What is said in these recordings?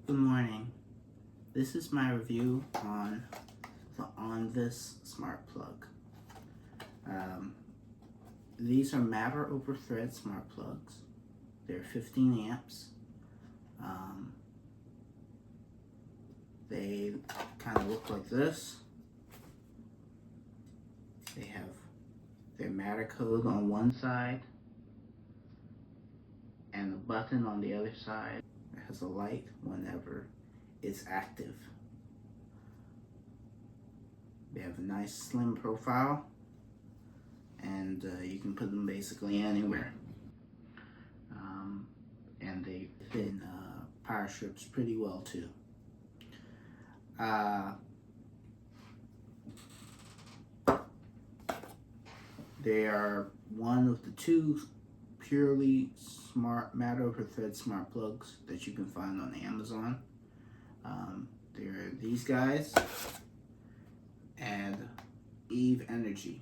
Good morning. This is my review on the Onvis Smart Plug. These are matter over thread smart plugs. They're 15 amps. They kind of look like this. They have their matter code on one side and the button on the other side. It has a light whenever it's active. They have a nice slim profile, and you can put them basically anywhere. And they fit in power strips pretty well too. They are one of the two purely smart matter over thread smart plugs that you can find on Amazon. They're these guys and Eve Energy.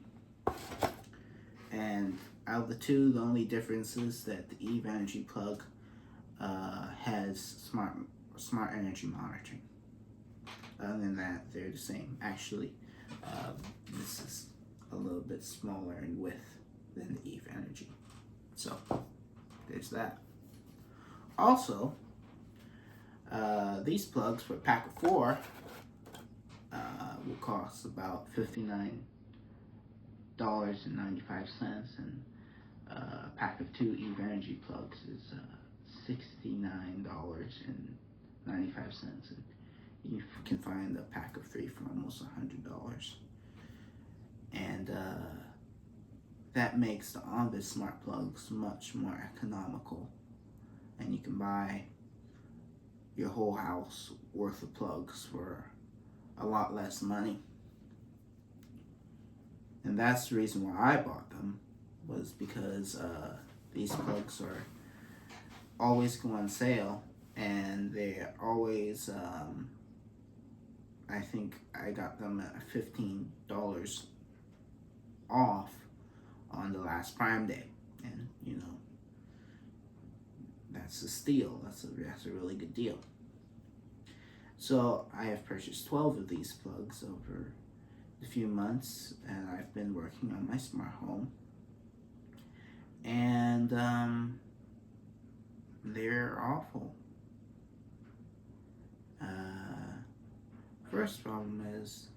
And out of the two, the only difference is that the Eve Energy plug has smart energy monitoring. Other than that, they're the same. Actually, this is a little bit smaller in width than the Eve Energy. So there's that. Also, these plugs for a pack of 4 will cost about $59.95, and a pack of 2 Eve Energy plugs is $69.95, and you can find a pack of 3 for almost $100. And that makes the Onvis Smart Plugs much more economical, and you can buy your whole house worth of plugs for a lot less money. And that's the reason why I bought them, was because these plugs are always go on sale, and they're always I think I got them at $15 off on the last Prime Day, and you know, that's a steal. That's a really good deal. So I have purchased 12 of these plugs over a few months, and I've been working on my smart home, and they're awful. First problem is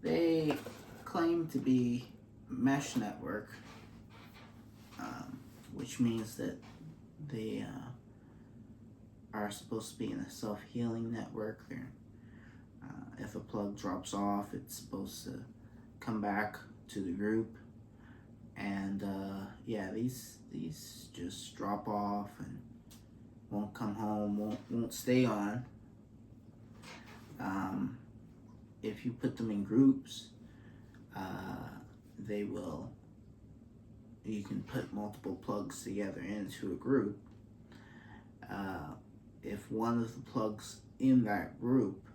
they claim to be mesh network, which means that they are supposed to be in a self-healing network. If a plug drops off, it's supposed to come back to the group, and yeah, these just drop off and won't come home, won't stay on. If you put them in groups, they will. You can put multiple plugs together into a group. If one of the plugs in that group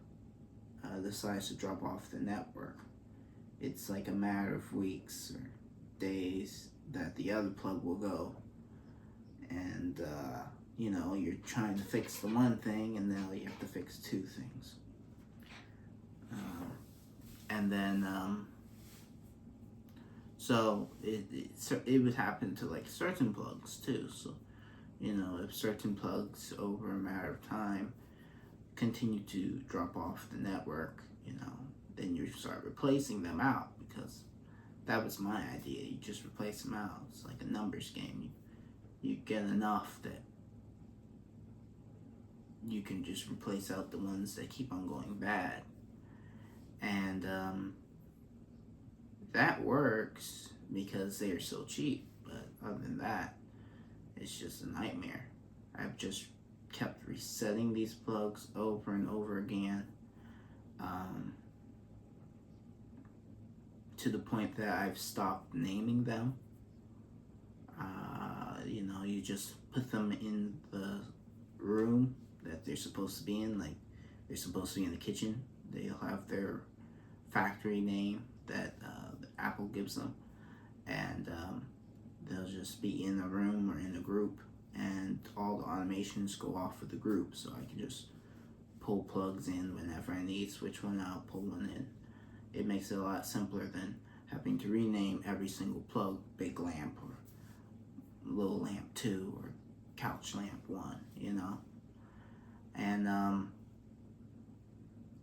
decides to drop off the network, it's like a matter of weeks or days that the other plug will go. And you know, you're trying to fix the one thing, and now you have to fix 2 things. And then so it would happen to like certain plugs too. So you know, if certain plugs over a matter of time continue to drop off the network, you know, then you start replacing them out, because that was my idea. You just replace them out. It's like a numbers game. You get enough that you can just replace out the ones that keep on going bad. And that works because they are so cheap, but other than that, it's just a nightmare. I've just kept resetting these plugs over and over again, to the point that I've stopped naming them. You know, you just put them in the room that they're supposed to be in, like they're supposed to be in the kitchen. They'll have their factory name that Apple gives them, and they'll just be in a room or in a group, and all the automations go off with the group, so I can just pull plugs in whenever I need, switch one out, pull one in. It makes it a lot simpler than having to rename every single plug, big lamp or little lamp 2 or couch lamp 1, you know. And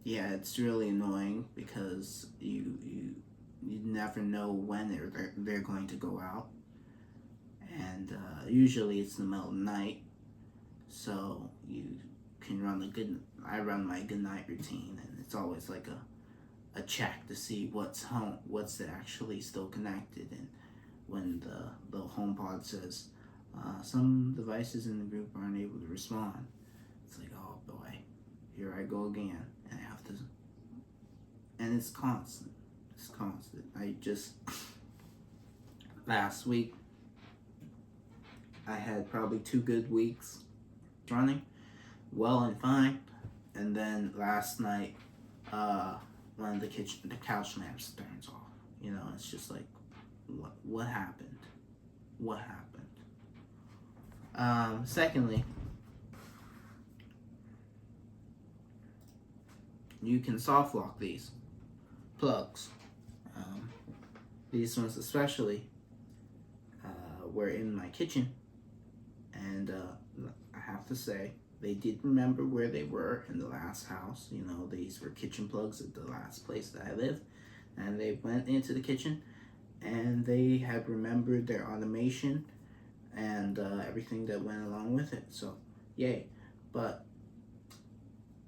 yeah, it's really annoying because you never know when they're going to go out, and usually it's in the middle of the night, so you can I run my good night routine, and it's always like a check to see what's actually still connected. And when the HomePod says some devices in the group aren't able to respond, it's like, oh boy, here I go again, and I have to. And it's constant. It's constant. I just last week I had probably 2 good weeks running well and fine, and then last night one of the couch lamps turns off. You know, it's just like, what happened? What happened? Secondly, you can soft lock these plugs. These ones especially were in my kitchen, and I have to say, they did remember where they were in the last house. You know, these were kitchen plugs at the last place that I lived, and they went into the kitchen, and they had remembered their automation and everything that went along with it. So, yay. But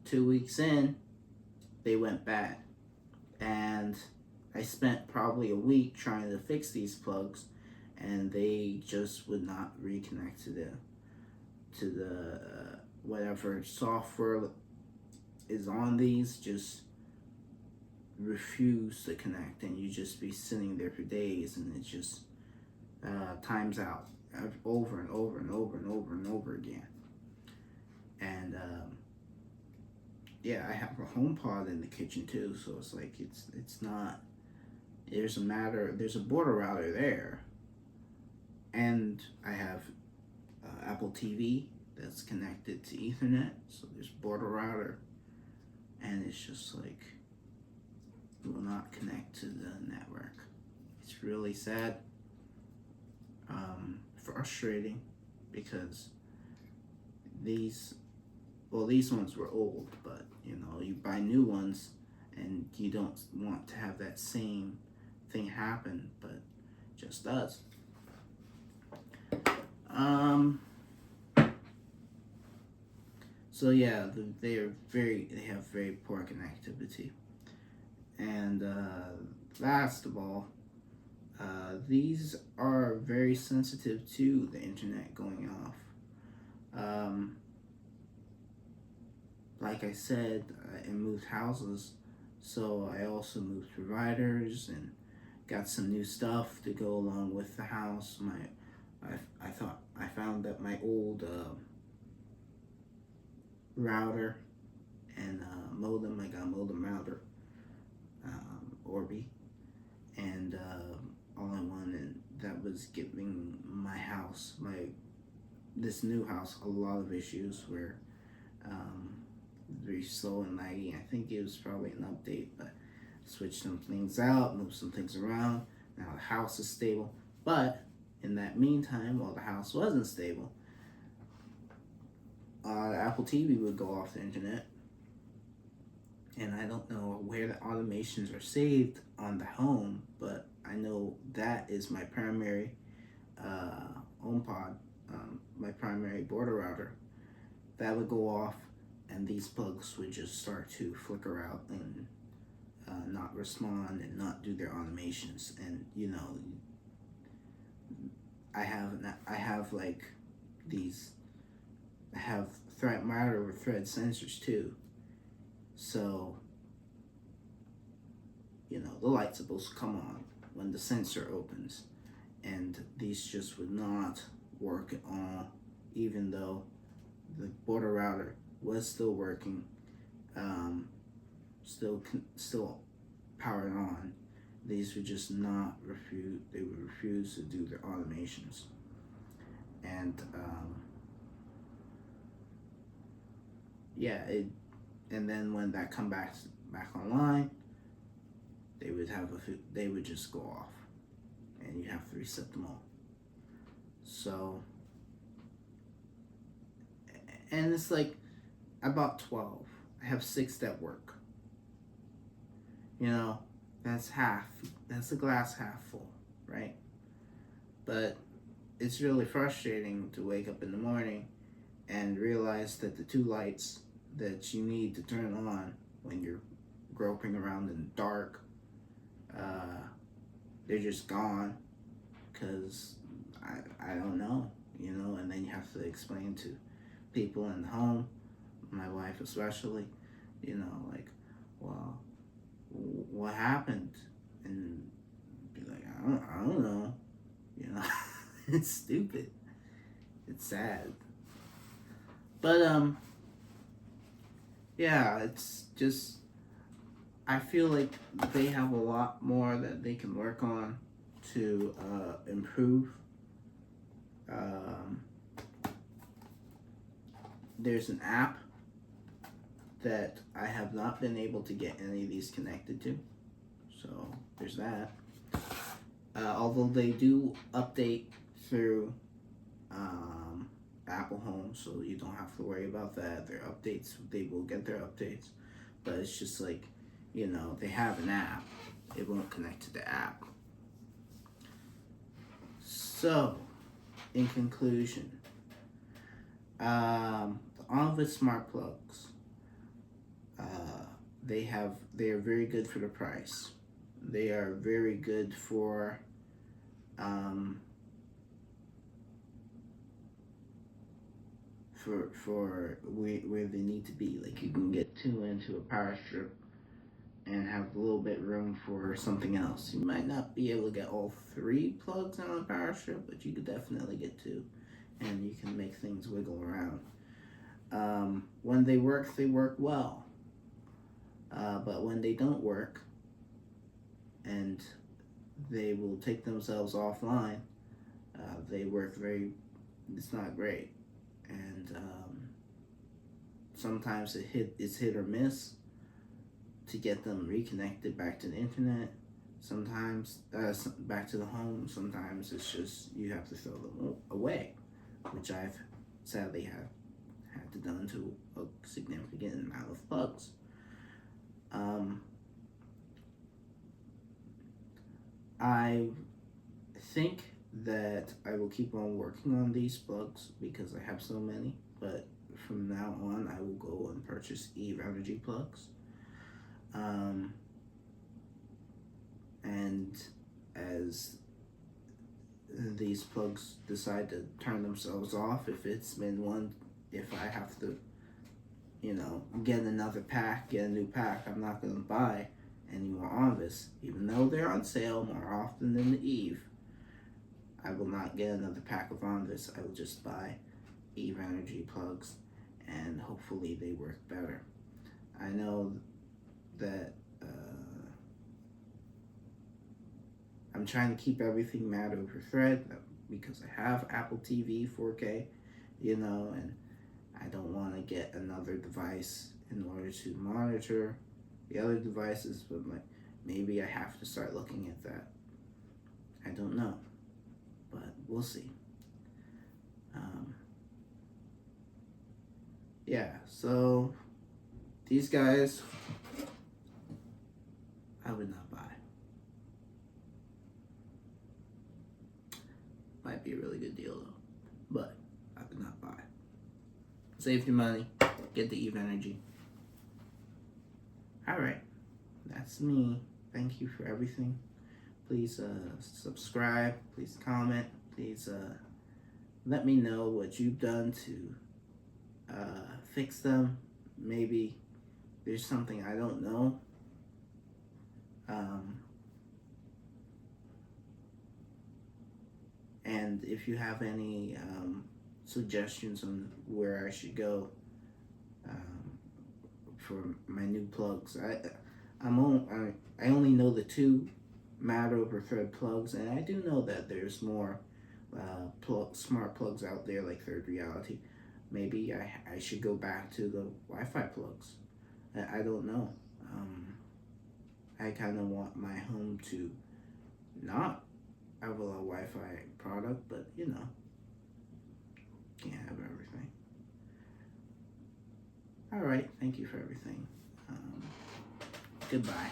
2 weeks in, they went bad, and I spent probably a week trying to fix these plugs, and they just would not reconnect to the whatever software is on these. Just refuse to connect, and you just be sitting there for days, and it just times out over and over and over and over and over again. And yeah, I have a HomePod in the kitchen too, so it's like it's not. There's a border router there, and I have Apple TV that's connected to Ethernet, so there's border router, and it's just like it will not connect to the network. It's really sad, frustrating, because these ones were old, but you know, you buy new ones and you don't want to have that same thing happen, but it just does. So yeah, they have very poor connectivity. And last of all, these are very sensitive to the internet going off. Like I said, I moved houses, so I also moved providers and got some new stuff to go along with the house. I found that my old router and modem, I got a modem router, Orbi, and all-in-one, and that was giving my house, this new house, a lot of issues where very slow and laggy. I think it was probably an update, but switched some things out, moved some things around. Now the house is stable, but in that meantime, while the house wasn't stable, Apple TV would go off the internet, and I don't know where the automations are saved on the home, but I know that is my primary HomePod, my primary border router. That would go off, and these plugs would just start to flicker out and not respond and not do their automations. And you know, I have like these. I have thread matter or thread sensors too. So, you know, the light's supposed to come on when the sensor opens, and these just would not work at all, even though the border router was still working, still powered on. These would just not refuse. They would refuse to do their automations, and yeah, and then when that come back online, they would just go off, and you have to reset them all. So, and it's like I bought 12. I have 6 that work. You know, that's half. That's a glass half full, right? But it's really frustrating to wake up in the morning and realize that the 2 lights that you need to turn on when you're groping around in the dark, they're just gone because I don't know, you know, and then you have to explain to people in the home, my wife especially, you know, like, well, what happened? And be like, I don't know, you know. It's stupid. It's sad. But yeah, it's just I feel like they have a lot more that they can work on to improve. Um, there's an app that I have not been able to get any of these connected to, so there's that. Although they do update through Apple Home, so you don't have to worry about that. Their updates, they will get their updates, but it's just like, you know, they have an app, it won't connect to the app. So, in conclusion, the Onvis Smart plugs, they are very good for the price. They are very good for where they need to be. Like, you can get 2 into a power strip and have a little bit room for something else. You might not be able to get all 3 plugs on a power strip, but you could definitely get 2, and you can make things wiggle around. When they work well. But when they don't work, and they will take themselves offline, it's not great. And sometimes it's hit or miss to get them reconnected back to the internet. Sometimes back to the home. Sometimes it's just you have to throw them away, which I've sadly had to done to a significant amount of plugs. I think that I will keep on working on these plugs because I have so many, but from now on I will go and purchase Eve Energy plugs. And as these plugs decide to turn themselves off, if I have to, you know, get a new pack, I'm not going to buy any more Onvis. Even though they're on sale more often than the Eve, I will not get another pack of Onvis. I will just buy Eve Energy plugs, and hopefully they work better. I know that I'm trying to keep everything mad over thread because I have Apple TV 4K, you know, and I don't want to get another device in order to monitor the other devices, but maybe I have to start looking at that. I don't know, but we'll see. Yeah, so these guys, I would not buy. Might be a really good deal though, but I would not buy. Save your money, get the Eve Energy. Alright, that's me. Thank you for everything. Please subscribe, please comment, please let me know what you've done to fix them. Maybe there's something I don't know. And if you have any suggestions on where I should go for my new plugs, I only know the 2 mad over thread plugs, and I do know that there's more smart plugs out there like Third Reality. Maybe I should go back to the Wi-Fi plugs. I don't know. I kind of want my home to not have a Wi-Fi product, but you know, can't have everything. All right, thank you for everything. Goodbye.